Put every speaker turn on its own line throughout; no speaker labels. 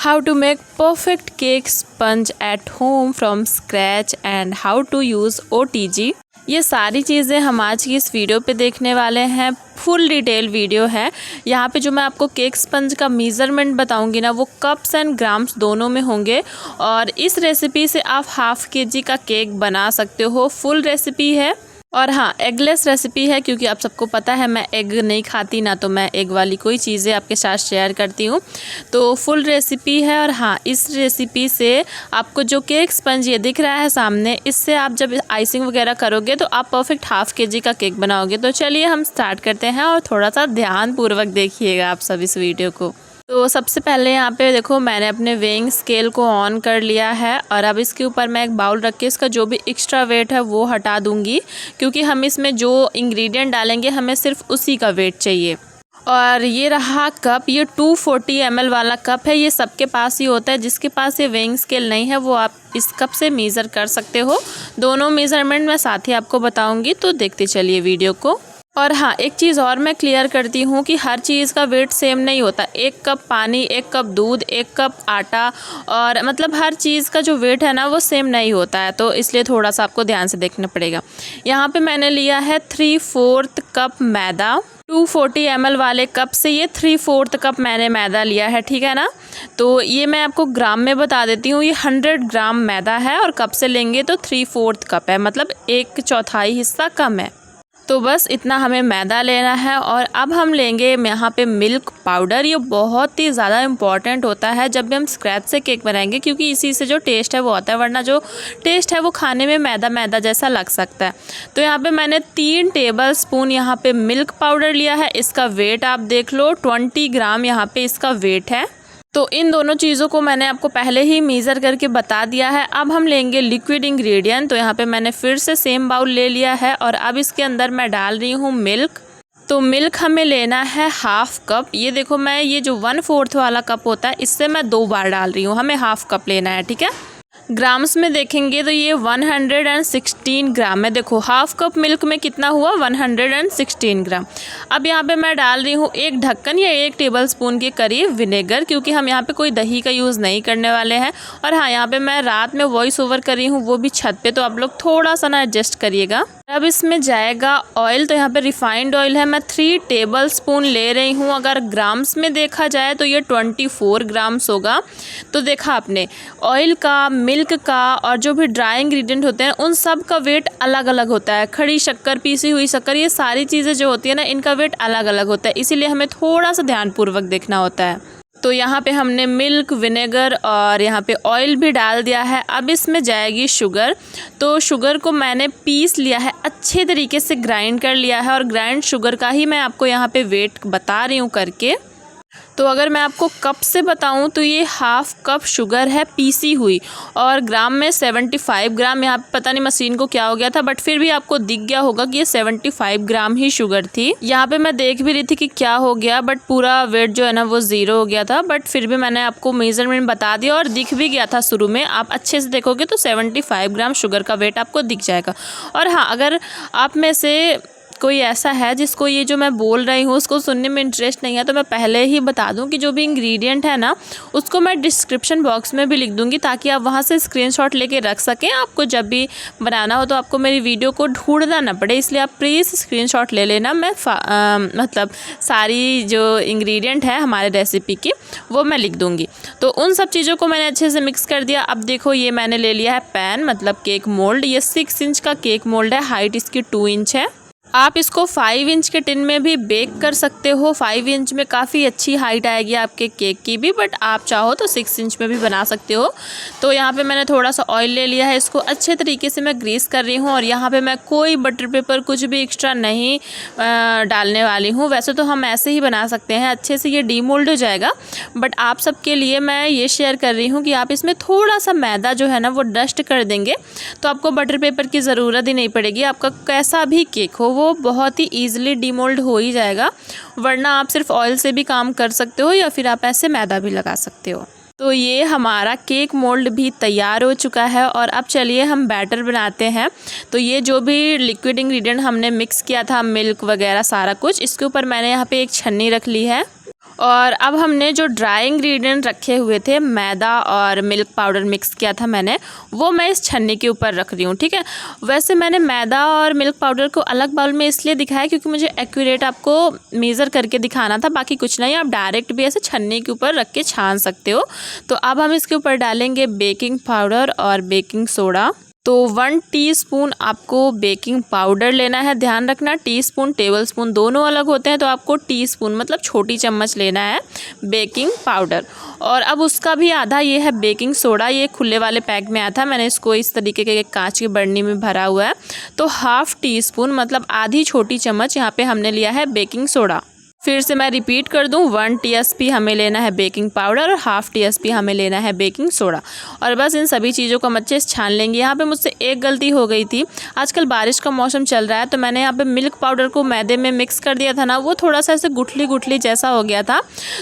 how to make perfect cake sponge at home from scratch and how to use OTG। ये सारी चीज़ें हम आज की इस वीडियो पे देखने वाले हैं। फुल डिटेल वीडियो है। यहाँ पे जो मैं आपको केक स्पंज का मेज़रमेंट बताऊंगी ना, वो कप्स एंड ग्राम्स दोनों में होंगे और इस रेसिपी से आप हाफ केजी का केक बना सकते हो। फुल रेसिपी है और हाँ, एगलेस रेसिपी है क्योंकि आप सबको पता है मैं एग नहीं खाती ना, तो मैं एग वाली कोई चीज़ें आपके साथ शेयर करती हूँ। तो फुल रेसिपी है और हाँ, इस रेसिपी से आपको जो केक स्पंज ये दिख रहा है सामने, इससे आप जब आइसिंग वगैरह करोगे तो आप परफेक्ट हाफ केजी का केक बनाओगे। तो चलिए हम स्टार्ट करते हैं और थोड़ा सा ध्यानपूर्वक देखिएगा आप सब इस वीडियो को। तो सबसे पहले यहाँ पे देखो, मैंने अपने वेइंग स्केल को ऑन कर लिया है और अब इसके ऊपर मैं एक बाउल रख के इसका जो भी एक्स्ट्रा वेट है वो हटा दूंगी, क्योंकि हम इसमें जो इंग्रेडिएंट डालेंगे हमें सिर्फ उसी का वेट चाहिए। और ये रहा कप, ये 240 ml वाला कप है। ये सबके पास ही होता है। जिसके पास ये वेइंग स्केल नहीं है वो आप इस कप से मेज़र कर सकते हो। दोनों मेज़रमेंट मैं साथ ही आपको बताऊँगी, तो देखते चलिए वीडियो को। और हाँ, एक चीज़ और मैं क्लियर करती हूँ कि हर चीज़ का वेट सेम नहीं होता। 1 कप पानी, 1 कप दूध, 1 कप आटा, और मतलब हर चीज़ का जो वेट है ना वो सेम नहीं होता है, तो इसलिए थोड़ा सा आपको ध्यान से देखना पड़ेगा। यहाँ पे मैंने लिया है 3/4 कप मैदा। 240 ml वाले कप से ये 3/4 कप मैंने मैदा लिया है, ठीक है ना। तो ये मैं आपको ग्राम में बता देती हूँ। ये 100 ग्राम मैदा है और कप से लेंगे तो 3/4 कप है, मतलब 1/4 हिस्सा कम है। तो बस इतना हमें मैदा लेना है। और अब हम लेंगे यहाँ पे मिल्क पाउडर। ये बहुत ही ज़्यादा इम्पॉर्टेंट होता है जब भी हम स्क्रैच से केक बनाएंगे, क्योंकि इसी से जो टेस्ट है वो आता है, वरना जो टेस्ट है वो खाने में मैदा मैदा जैसा लग सकता है। तो यहाँ पे मैंने 3 टेबल स्पून यहाँ पे मिल्क पाउडर लिया है। इसका वेट आप देख लो, 20 ग्राम यहाँ पे इसका वेट है। तो इन दोनों चीज़ों को मैंने आपको पहले ही मेज़र करके बता दिया है। अब हम लेंगे लिक्विड इंग्रेडिएंट। तो यहाँ पे मैंने फिर से सेम बाउल ले लिया है और अब इसके अंदर मैं डाल रही हूँ मिल्क। तो मिल्क हमें लेना है हाफ कप। ये देखो, मैं ये जो 1/4 वाला कप होता है इससे मैं 2 बार डाल रही हूँ। हमें हाफ कप लेना है, ठीक है। ग्राम्स में देखेंगे तो ये 116 ग्राम है। देखो, हाफ कप मिल्क में कितना हुआ, 116 ग्राम। अब यहाँ पे मैं डाल रही हूँ एक ढक्कन या 1 टेबल स्पून के करीब विनेगर, क्योंकि हम यहाँ पे कोई दही का यूज़ नहीं करने वाले हैं। और हाँ, यहाँ पे मैं रात में वॉइस ओवर कर रही हूँ, वो भी छत पे, तो आप लोग थोड़ा सा ना एडजस्ट करिएगा। अब इसमें जाएगा ऑयल। तो यहाँ पे रिफाइंड ऑयल है, मैं 3 टेबल स्पून ले रही हूँ। अगर ग्राम्स में देखा जाए तो ये 24 ग्राम्स होगा। तो देखा आपने, ऑयल का, मिल्क का और जो भी ड्राई इंग्रेडिएंट होते हैं उन सब का वेट अलग अलग होता है। खड़ी शक्कर, पीसी हुई शक्कर, ये सारी चीज़ें जो होती है ना, इनका वेट अलग अलग होता है, इसीलिए हमें थोड़ा सा ध्यानपूर्वक देखना होता है। तो यहाँ पे हमने मिल्क, विनेगर और यहाँ पे ऑयल भी डाल दिया है। अब इसमें जाएगी शुगर। तो शुगर को मैंने पीस लिया है, अच्छे तरीके से ग्राइंड कर लिया है, और ग्राइंड शुगर का ही मैं आपको यहाँ पे वेट बता रही हूँ करके। तो अगर मैं आपको कप से बताऊं तो ये हाफ कप शुगर है पीसी हुई, और ग्राम में 75 ग्राम। यहाँ पे पता नहीं मशीन को क्या हो गया था, बट फिर भी आपको दिख गया होगा कि ये 75 ग्राम ही शुगर थी। यहाँ पे मैं देख भी रही थी कि क्या हो गया, बट पूरा वेट जो है ना वो 0 हो गया था, बट फिर भी मैंने आपको मेजरमेंट बता दिया और दिख भी गया था शुरू में। आप अच्छे से देखोगे तो 75 ग्राम शुगर का वेट आपको दिख जाएगा। और हाँ, अगर आप में से कोई ऐसा है जिसको ये जो मैं बोल रही हूँ उसको सुनने में इंटरेस्ट नहीं है, तो मैं पहले ही बता दूँ कि जो भी इंग्रेडिएंट है ना उसको मैं डिस्क्रिप्शन बॉक्स में भी लिख दूँगी, ताकि आप वहाँ से स्क्रीनशॉट लेके रख सकें। आपको जब भी बनाना हो तो आपको मेरी वीडियो को ढूंढना ना पड़े, इसलिए आप प्लीज़ स्क्रीनशॉट ले लेना। मैं मतलब सारी जो इंग्रेडिएंट है हमारे रेसिपी की वो मैं लिख दूँगी। तो उन सब चीज़ों को मैंने अच्छे से मिक्स कर दिया। अब देखो, ये मैंने ले लिया है पैन, मतलब केक मोल्ड। ये 6 इंच का केक मोल्ड है, हाइट इसकी 2 इंच है। आप इसको 5 इंच के टिन में भी बेक कर सकते हो। 5 इंच में काफ़ी अच्छी हाइट आएगी आपके केक की भी, बट आप चाहो तो 6 इंच में भी बना सकते हो। तो यहाँ पे मैंने थोड़ा सा ऑयल ले लिया है, इसको अच्छे तरीके से मैं ग्रीस कर रही हूँ। और यहाँ पे मैं कोई बटर पेपर कुछ भी एक्स्ट्रा नहीं डालने वाली हूँ। वैसे तो हम ऐसे ही बना सकते हैं, अच्छे से ये डीमोल्ड हो जाएगा, बट आप सबके लिए मैं ये शेयर कर रही हूँ कि आप इसमें थोड़ा सा मैदा जो है ना वो डस्ट कर देंगे, तो आपको बटर पेपर की ज़रूरत ही नहीं पड़ेगी। आपका कैसा भी केक हो वो बहुत ही ईजिली डीमोल्ड हो ही जाएगा, वरना आप सिर्फ ऑयल से भी काम कर सकते हो या फिर आप ऐसे मैदा भी लगा सकते हो। तो ये हमारा केक मोल्ड भी तैयार हो चुका है और अब चलिए हम बैटर बनाते हैं। तो ये जो भी लिक्विड इंग्रेडिएंट हमने मिक्स किया था, मिल्क वगैरह सारा कुछ, इसके ऊपर मैंने यहाँ पे एक छन्नी रख ली है और अब हमने जो ड्राई इंग्रेडिएंट रखे हुए थे, मैदा और मिल्क पाउडर मिक्स किया था मैंने, वो मैं इस छन्नी के ऊपर रख रही हूँ। ठीक है, वैसे मैंने मैदा और मिल्क पाउडर को अलग बाउल में इसलिए दिखाया क्योंकि मुझे एक्यूरेट आपको मेज़र करके दिखाना था, बाकी कुछ नहीं। आप डायरेक्ट भी ऐसे छन्नी के ऊपर रख के छान सकते हो। तो अब हम इसके ऊपर डालेंगे बेकिंग पाउडर और बेकिंग सोडा। तो 1 टीस्पून आपको बेकिंग पाउडर लेना है। ध्यान रखना, टीस्पून टेबल स्पून दोनों अलग होते हैं, तो आपको टीस्पून मतलब छोटी चम्मच लेना है बेकिंग पाउडर। और अब उसका भी आधा ये है बेकिंग सोडा। ये खुले वाले पैक में आया था, मैंने इसको इस तरीके के कांच की बर्नी में भरा हुआ है। तो 1/2 टीस्पून मतलब आधी छोटी चम्मच यहाँ पे हमने लिया है बेकिंग सोडा। फिर से मैं रिपीट कर दूं, 1 टीएसपी हमें लेना है बेकिंग पाउडर और 1/2 टीएसपी हमें लेना है बेकिंग सोडा। और बस इन सभी चीज़ों को हम अच्छे से छान लेंगे। यहाँ पे मुझसे एक गलती हो गई थी, आजकल बारिश का मौसम चल रहा है, तो मैंने यहाँ पे मिल्क पाउडर को मैदे में मिक्स कर दिया था ना, वो थोड़ा सा ऐसे गुठली गुठली जैसा हो गया था।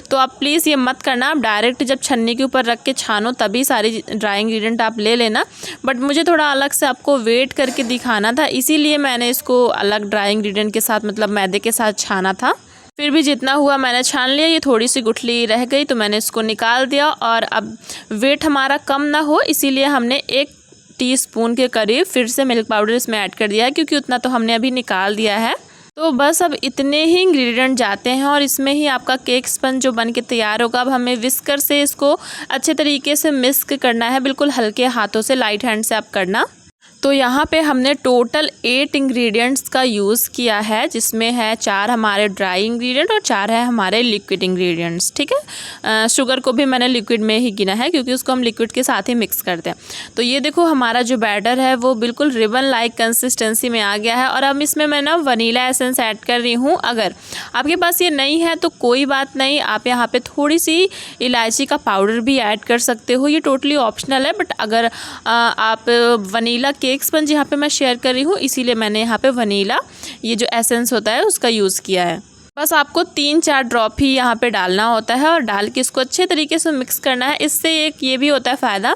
तो आप प्लीज़ ये मत करना, आप डायरेक्ट जब छन्नी के ऊपर रख के छानो तभी सारी ड्राई इंग्रीडियंट आप ले लेना। बट मुझे थोड़ा अलग से आपको वेट करके दिखाना था, इसीलिए मैंने इसको अलग ड्राई इंग्रीडियंट के साथ मतलब मैदे के साथ छाना था। फिर भी जितना हुआ मैंने छान लिया। ये थोड़ी सी गुठली रह गई तो मैंने इसको निकाल दिया। और अब वेट हमारा कम ना हो इसीलिए हमने 1 टीस्पून के करीब फिर से मिल्क पाउडर इसमें ऐड कर दिया है, क्योंकि उतना तो हमने अभी निकाल दिया है। तो बस अब इतने ही इंग्रेडिएंट जाते हैं और इसमें ही आपका केक स्पंज जो बन के तैयार होगा। अब हमें विस्कर से इसको अच्छे तरीके से मिक्स करना है, बिल्कुल हल्के हाथों से, लाइट हैंड से आप करना। तो यहाँ पे हमने टोटल 8 इंग्रेडिएंट्स का यूज़ किया है, जिसमें है 4 हमारे ड्राई इंग्रेडिएंट और 4 है हमारे लिक्विड इंग्रेडिएंट्स। ठीक है, शुगर को भी मैंने लिक्विड में ही गिना है क्योंकि उसको हम लिक्विड के साथ ही मिक्स करते हैं। तो ये देखो हमारा जो बैटर है वो बिल्कुल रिबन लाइक कंसिस्टेंसी में आ गया है। और अब इसमें मैं ना वनीला एसेंस ऐड कर रही हूँ। अगर आपके पास ये नहीं है तो कोई बात नहीं, आप यहाँ पे थोड़ी सी इलायची का पाउडर भी ऐड कर सकते हो, ये टोटली ऑप्शनल है। बट अगर आप वनीला केक स्पंज यहाँ पे मैं शेयर कर रही हूँ, इसीलिए मैंने यहाँ पे वनीला ये जो एसेंस होता है उसका यूज़ किया है। बस आपको 3-4 ड्रॉप ही यहाँ पे डालना होता है और डाल के इसको अच्छे तरीके से मिक्स करना है। इससे एक ये भी होता है फ़ायदा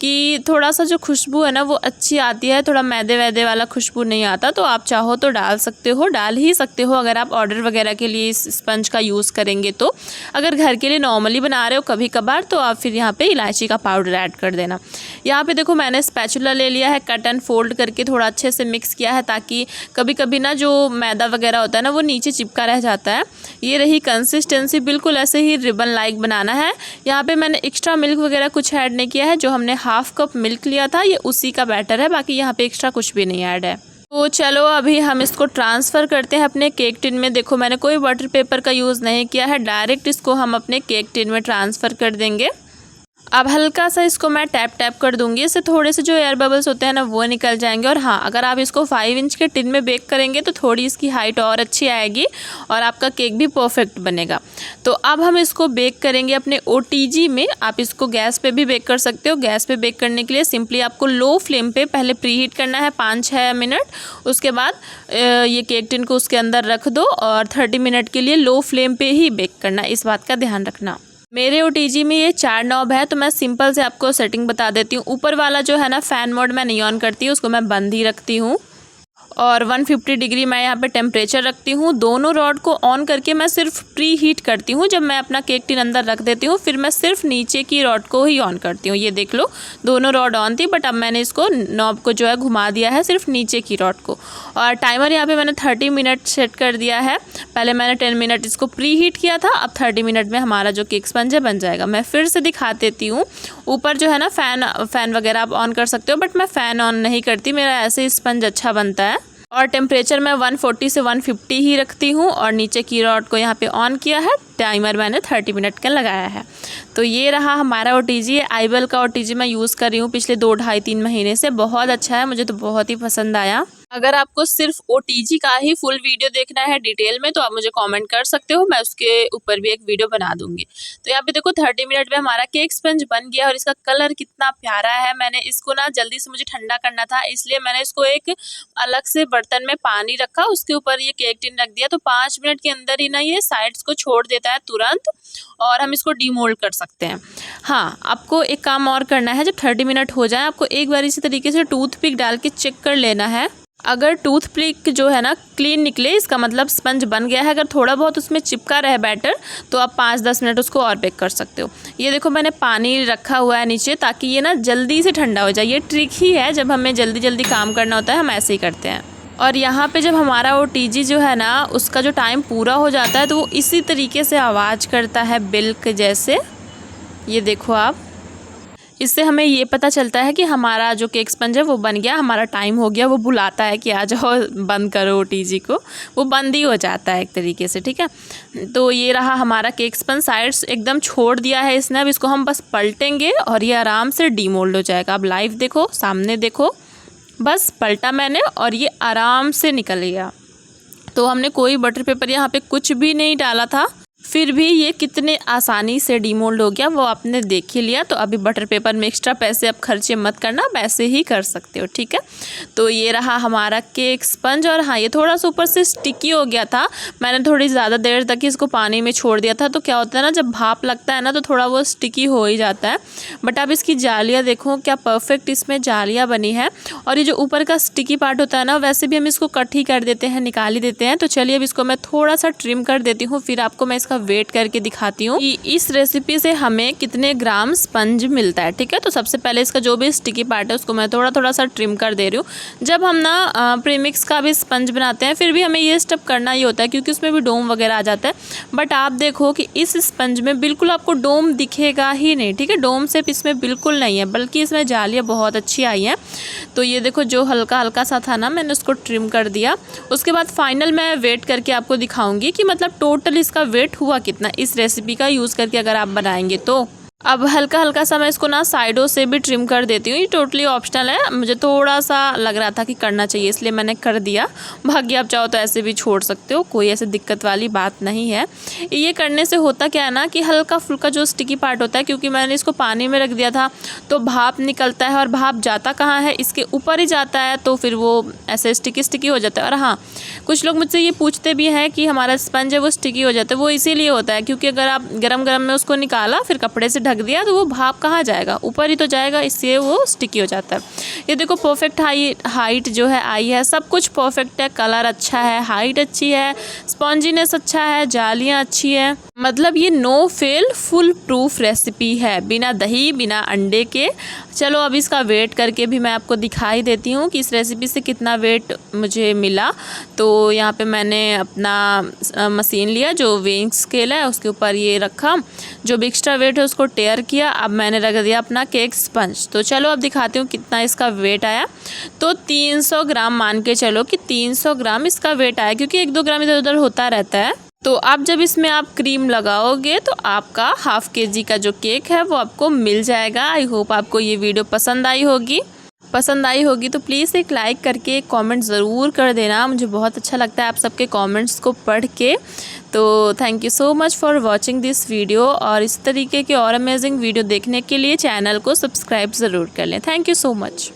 कि थोड़ा सा जो खुशबू है ना वो अच्छी आती है, थोड़ा मैदे वैदे वाला खुशबू नहीं आता। तो आप चाहो तो डाल सकते हो, डाल ही सकते हो अगर आप ऑर्डर वगैरह के लिए इस स्पंज का यूज़ करेंगे। तो अगर घर के लिए नॉर्मली बना रहे हो कभी कभार तो आप फिर यहाँ पर इलायची का पाउडर ऐड कर देना। यहाँ पर देखो मैंने स्पैचुला ले लिया है, कट एंड फोल्ड करके थोड़ा अच्छे से मिक्स किया है, ताकि कभी कभी ना जो मैदा वगैरह होता है ना वो नीचे चिपका रह जाता है। ये रही कंसिस्टेंसी, बिल्कुल ऐसे ही रिबन लाइक बनाना है। यहाँ पे मैंने एक्स्ट्रा मिल्क वगैरह कुछ ऐड नहीं किया है, जो हमने 1/2 कप मिल्क लिया था ये उसी का बैटर है, बाकी यहाँ पे एक्स्ट्रा कुछ भी नहीं ऐड है। तो चलो अभी हम इसको ट्रांसफ़र करते हैं अपने केक टिन में। देखो मैंने कोई बटर पेपर का यूज़ नहीं किया है, डायरेक्ट इसको हम अपने केक टिन में ट्रांसफ़र कर देंगे। अब हल्का सा इसको मैं टैप टैप कर दूंगी, इससे थोड़े से जो एयर बबल्स होते हैं ना वो निकल जाएंगे। और हाँ, अगर आप इसको 5 इंच के टिन में बेक करेंगे तो थोड़ी इसकी हाइट और अच्छी आएगी और आपका केक भी परफेक्ट बनेगा। तो अब हम इसको बेक करेंगे अपने OTG में। आप इसको गैस पे भी बेक कर सकते हो। गैस पे बेक करने के लिए सिंपली आपको लो फ्लेम पे पहले प्रीहीट करना है 5-6 मिनट। उसके बाद ये केक टिन को उसके अंदर रख दो और 30 मिनट के लिए लो फ्लेम पे ही बेक करना, इस बात का ध्यान रखना। मेरे OTG में ये 4 नॉब है, तो मैं सिंपल से आपको सेटिंग बता देती हूँ। ऊपर वाला जो है ना फैन मोड मैं नहीं ऑन करती हूँ, उसको मैं बंद ही रखती हूँ। और 150 डिग्री मैं यहाँ पे टेम्परेचर रखती हूँ। दोनों रॉड को ऑन करके मैं सिर्फ प्री हीट करती हूँ। जब मैं अपना केक टिन अंदर रख देती हूँ फिर मैं सिर्फ नीचे की रॉड को ही ऑन करती हूँ। ये देख लो दोनों रॉड ऑन थी, बट अब मैंने इसको नॉब को जो है घुमा दिया है सिर्फ नीचे की रॉड को। और टाइमर यहाँ पे मैंने 30 मिनट सेट कर दिया है। पहले मैंने 10 मिनट इसको प्री हीट किया था, अब 30 मिनट में हमारा जो केक स्पंज है बन जाएगा। मैं फिर से दिखा देती हूँ। ऊपर जो है ना फ़ैन वगैरह आप ऑन कर सकते हो, बट मैं फ़ैन ऑन नहीं करती, मेरा ऐसे ही स्पंज अच्छा बनता है। और टेम्परेचर मैं 140 से 150 ही रखती हूँ। और नीचे की रॉड को यहाँ पे ऑन किया है, टाइमर मैंने 30 मिनट का लगाया है। तो ये रहा हमारा OTG। आइबल का OTG मैं यूज़ कर रही हूँ पिछले 2-2.5-3 महीने से, बहुत अच्छा है, मुझे तो बहुत ही पसंद आया। अगर आपको सिर्फ OTG का ही फुल वीडियो देखना है डिटेल में तो आप मुझे कमेंट कर सकते हो, मैं उसके ऊपर भी एक वीडियो बना दूंगी। तो यहाँ पे देखो 30 मिनट में हमारा केक स्पंज बन गया और इसका कलर कितना प्यारा है। मैंने इसको ना जल्दी से मुझे ठंडा करना था, इसलिए मैंने इसको एक अलग से बर्तन में पानी रखा, उसके ऊपर ये केक टिन रख दिया। तो 5 मिनट के अंदर ही ना ये साइड्स को छोड़ देता है तुरंत, और हम इसको डीमोल्ड कर सकते हैं। हाँ, आपको एक काम और करना है, जब 30 मिनट हो जाए आपको एक बार इसी तरीके से टूथपिक डाल के चेक कर लेना है। अगर टूथपिक जो है ना क्लीन निकले, इसका मतलब स्पंज बन गया है। अगर थोड़ा बहुत उसमें चिपका रहे बैटर तो आप 5-10 मिनट उसको और बेक कर सकते हो। ये देखो मैंने पानी रखा हुआ है नीचे ताकि ये ना जल्दी से ठंडा हो जाए। ये ट्रिक ही है, जब हमें जल्दी जल्दी काम करना होता है हम ऐसे ही करते हैं। और यहाँ पे जब हमारा OTG जो है ना उसका जो टाइम पूरा हो जाता है तो वो इसी तरीके से आवाज़ करता है बिल्क जैसे। ये देखो आप, इससे हमें ये पता चलता है कि हमारा जो केक स्पंज है वो बन गया, हमारा टाइम हो गया। वो बुलाता है कि आ जाओ बंद करो OTG को, वो बंद ही हो जाता है एक तरीके से, ठीक है। तो ये रहा हमारा केक स्पंज, साइड्स एकदम छोड़ दिया है इसने। अब इसको हम बस पलटेंगे और ये आराम से डीमोल्ड हो जाएगा। अब लाइव देखो, सामने देखो, बस पलटा मैंने और ये आराम से निकल गया। तो हमने कोई बटर पेपर यहाँ पे कुछ भी नहीं डाला था, फिर भी ये कितने आसानी से डीमोल्ड हो गया वो आपने देख ही लिया। तो अभी बटर पेपर में एक्स्ट्रा पैसे आप खर्चे मत करना, वैसे ही कर सकते हो, ठीक है। तो ये रहा हमारा केक स्पंज। और हाँ, ये थोड़ा सा ऊपर से स्टिकी हो गया था, मैंने थोड़ी ज़्यादा देर तक इसको पानी में छोड़ दिया था। तो क्या होता है ना, जब भाप लगता है ना तो थोड़ा वो स्टिकी हो ही जाता है। बट अब इसकी जालियाँ देखो क्या परफेक्ट इसमें जालियाँ बनी है। और ये जो ऊपर का स्टिकी पार्ट होता है ना, वैसे भी हम इसको कट ही कर देते हैं, निकाल ही देते हैं। तो चलिए अब इसको मैं थोड़ा सा ट्रिम कर देती हूँ, फिर आपको मैं इसका वेट करके दिखाती हूँ कि इस रेसिपी से हमें कितने ग्राम स्पंज मिलता है, ठीक है। तो सबसे पहले इसका जो भी स्टिकी पार्ट है उसको मैं थोड़ा थोड़ा सा ट्रिम कर दे रही हूँ। जब हम ना प्रीमिक्स का भी स्पंज बनाते हैं फिर भी हमें ये स्टेप करना ही होता है क्योंकि उसमें भी डोम वगैरह आ जाता है। बट आप देखो कि इस स्पंज में बिल्कुल आपको डोम दिखेगा ही नहीं, ठीक है। डोम शेप इसमें बिल्कुल नहीं है, बल्कि इसमें जालियाँ बहुत अच्छी आई हैं। तो ये देखो जो हल्का हल्का सा था ना, मैंने उसको ट्रिम कर दिया। उसके बाद फाइनल मैं वेट करके आपको दिखाऊंगी कि मतलब टोटल इसका वेट हुआ कितना इस रेसिपी का यूज़ करके अगर आप बनाएंगे तो। अब हल्का हल्का सा मैं इसको ना साइडों से भी ट्रिम कर देती हूँ। ये टोटली ऑप्शनल है, मुझे थोड़ा सा लग रहा था कि करना चाहिए इसलिए मैंने कर दिया। बाकी आप चाहो तो ऐसे भी छोड़ सकते हो, कोई ऐसे दिक्कत वाली बात नहीं है। ये करने से होता क्या है ना कि हल्का फुल्का जो स्टिकी पार्ट होता है, क्योंकि मैंने इसको पानी में रख दिया था तो भाप निकलता है और भाप जाता कहाँ है, इसके ऊपर ही जाता है। तो फिर वो ऐसे स्टिकी स्टिकी हो जाता है। और हाँ, कुछ लोग मुझसे ये पूछते भी हैं कि हमारा स्पंज है वो स्टिकी हो जाता है। वो इसीलिए होता है क्योंकि अगर आप गरम गरम में उसको निकाला फिर कपड़े से ढक दिया तो वो भाप कहाँ जाएगा, ऊपर ही तो जाएगा, इससे वो स्टिकी हो जाता है। ये देखो परफेक्ट हाइट जो है आई है, सब कुछ परफेक्ट है, कलर अच्छा है, हाइट अच्छी है, स्पॉन्जीनेस अच्छा है, जालियाँ अच्छी है। मतलब ये no fail foolproof recipe है, बिना दही बिना अंडे के। चलो अब इसका वेट करके भी मैं आपको दिखाई देती हूँ कि इस रेसिपी से कितना वेट मुझे मिला। तो यहाँ पे मैंने अपना मशीन लिया जो वेइंग स्केल है, उसके ऊपर ये रखा, जो भी एक्स्ट्रा वेट है उसको टेयर किया। अब मैंने रख दिया अपना केक स्पंज। तो चलो अब दिखाती हूँ कितना इसका वेट आया। तो 300 ग्राम मान के चलो कि 300 ग्राम इसका वेट आया, क्योंकि 1-2 ग्राम इधर उधर होता रहता है। तो अब जब इसमें आप क्रीम लगाओगे तो आपका ½ kg का जो केक है वो आपको मिल जाएगा। आई होप आपको ये वीडियो पसंद आई होगी तो प्लीज़ एक लाइक करके एक कमेंट ज़रूर कर देना, मुझे बहुत अच्छा लगता है आप सबके कमेंट्स को पढ़ के। तो thank you so much for watching this video, और इस तरीके के और अमेजिंग वीडियो देखने के लिए चैनल को सब्सक्राइब ज़रूर कर लें। Thank you so much.